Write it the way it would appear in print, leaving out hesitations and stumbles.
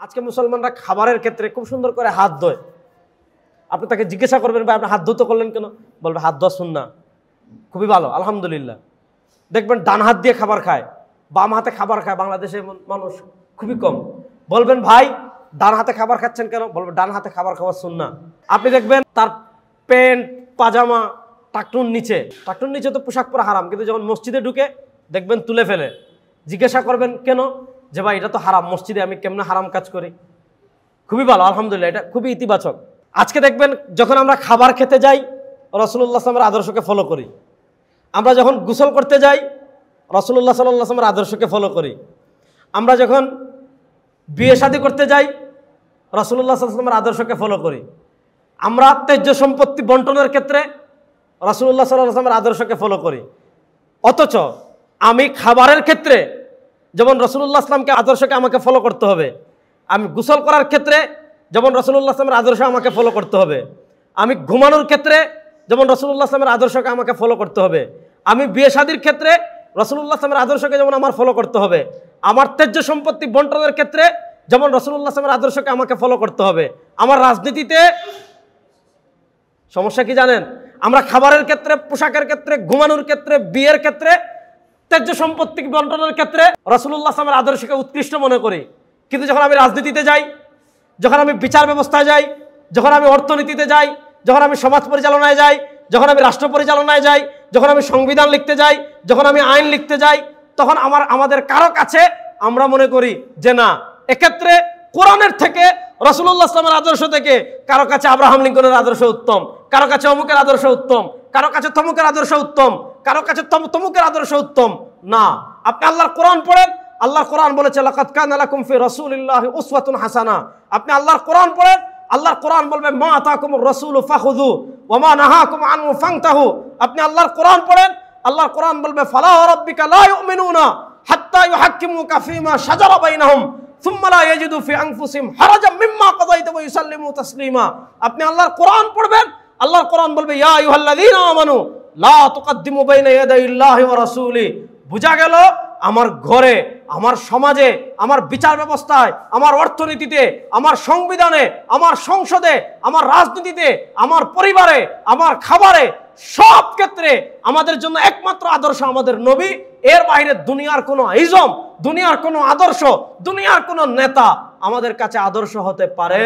আজকে মুসলমানরা খাবারের ক্ষেত্রে খুব সুন্দর করে হাত ধোয়। আপনি তাকে জিজ্ঞাসা করবেন ভাই আপনি হাত ধুতে করলেন কেন, বলবে হাত ধোয়া সুন্নাহ। খুবই ভালো, আলহামদুলিল্লাহ। দেখবেন ডান হাত দিয়ে খাবার খায়, বাম হাতে খাবার খায় বাংলাদেশের মানুষ খুবই কম। বলবেন ভাই ডান হাতে খাবার খাচ্ছেন কেন, বলবে ডান হাতে খাবার খাওয়া সুন্নাহ। আপনি দেখবেন তার প্যান্ট পাজামা টাকটুর নিচে তো পোশাক পরা হারাম, কিন্তু যখন মসজিদে ঢুকে দেখবেন তুলে ফেলে। জিজ্ঞাসা করবেন কেন, যে ভাই এটা তো হারাম, মসজিদে আমি কেমনে হারাম কাজ করি। খুবই ভালো, আলহামদুলিল্লাহ, এটা খুবই ইতিবাচক। আজকে দেখবেন যখন আমরা খাবার খেতে যাই রাসূলুল্লাহ সাল্লাল্লাহু আলাইহি ওয়াসাল্লামের আদর্শকে ফলো করি। আমরা যখন গোসল করতে যাই রাসূলুল্লাহ সাল্লাল্লাহু আলাইহি ওয়াসাল্লামের আদর্শকে ফলো করি। আমরা যখন বিয়ে শাদী করতে যাই রাসূলুল্লাহ সাল্লাল্লাহু আলাইহি ওয়াসাল্লামের আদর্শকে ফলো করি। আমরা ত্যায্য সম্পত্তি বন্টনের ক্ষেত্রে রাসূলুল্লাহ সাল্লাল্লাহু আলাইহি ওয়াসাল্লামের আদর্শকে ফলো করি। অথচ আমি খাবারের ক্ষেত্রে যেমন রাসূলুল্লাহ সাল্লাল্লাহু আদর্শকে আমাকে ফলো করতে হবে, আমি গোসল করার ক্ষেত্রে যেমন রাসূলুল্লাহ সাল্লাল্লাহু আদর্শ আমাকে ফলো করতে হবে, আমি ঘুমানোর ক্ষেত্রে যেমন রাসূলুল্লাহ সাল্লাল্লাহু আদর্শকে আমাকে ফলো করতে হবে, আমি বিয়ে শাদীর ক্ষেত্রে রাসূলুল্লাহ সাল্লাল্লাহু আদর্শকে যেমন আমার ফলো করতে হবে, আমার ত্যায্য সম্পত্তি বন্টনের ক্ষেত্রে যেমন রাসূলুল্লাহ সাল্লাল্লাহু আদর্শকে আমাকে ফলো করতে হবে। আমার রাজনীতিতে সমস্যা কি জানেন, আমরা খাবারের ক্ষেত্রে, পোশাকের ক্ষেত্রে, ঘুমানোর ক্ষেত্রে, বিয়ের ক্ষেত্রে, ত্যায্য সম্পত্তি বন্টনের ক্ষেত্রে রাসূলুল্লাহ সাল্লাল্লাহু আলাইহি ওয়াসাল্লামের আদর্শকে উৎকৃষ্ট মনে করি। কিন্তু যখন আমি রাজনীতিতে যাই, যখন আমি বিচার ব্যবস্থায় যাই, যখন আমি অর্থনীতিতে যাই, যখন আমি সমাজ পরিচালনায় যাই, যখন আমি রাষ্ট্র পরিচালনায় যাই, যখন আমি সংবিধান লিখতে যাই, যখন আমি আইন লিখতে যাই, তখন আমাদের কারো কাছে আমরা মনে করি যে না, এক্ষেত্রে কোরআনের থেকে রাসূলুল্লাহ সাল্লাল্লাহু আলাইহি ওয়াসাল্লামের আদর্শ থেকে কারো কাছে আব্রাহাম লিঙ্কনের আদর্শ উত্তম, কারো কাছে অমুকের আদর্শ উত্তম, কারো কাছে তমুকের আদর্শ উত্তম, কারো কাছে তমুকের আদর্শ উত্তম না। আপনি আল্লাহর কোরআন পড়েন, আল্লাহর কোরআন বলেছে লাকাদ কানা লাকুম ফি রাসূলিল্লাহি উসওয়াতুন হাসানাহ। আপনি আল্লাহর কোরআন পড়েন, আল্লাহর কোরআন বলবে মা আতাকুমুর রাসূলু ফাখুযু ওয়া মা নাহাকুম আনহু ফান্তাহু। আপনি আল্লাহর কোরআন পড়েন, আল্লাহর কোরআন বলবে ফালা ওয়া রাব্বিকা লা ইউমিনুনা হাত্তা ইউহাক্কিমুকা ফীমা শাজারা বাইনাহুম সুম্মা লা ইয়াজিদু ফি আনফুসিহিম হারাজাম মিম্মা কাযাইতা ওয়া ইউসাল্লিমু তাসলিমা। আপনি আল্লাহর কোরআন পড়বেন, আল্লাহর কোরআন বলবে ইয়া আইয়ুহাল্লাযীনা আমানু লা তুকদ্দিমু বাইনা ইয়াদাইল্লাহি ওয়া রাসূলি। বুঝা গেল আমার ঘরে, আমার সমাজে, আমার বিচার ব্যবস্থায়, আমার অর্থনীতিতে, আমার সংবিধানে, আমার সংসদে, আমার রাজনীতিতে, আমার পরিবারে, আমার খাবারে, সব ক্ষেত্রে আমাদের জন্য একমাত্র আদর্শ আমাদের নবী। এর বাইরে দুনিয়ার কোনো ইজম, দুনিয়ার কোনো আদর্শ, দুনিয়ার কোনো নেতা আমাদের কাছে আদর্শ হতে পারে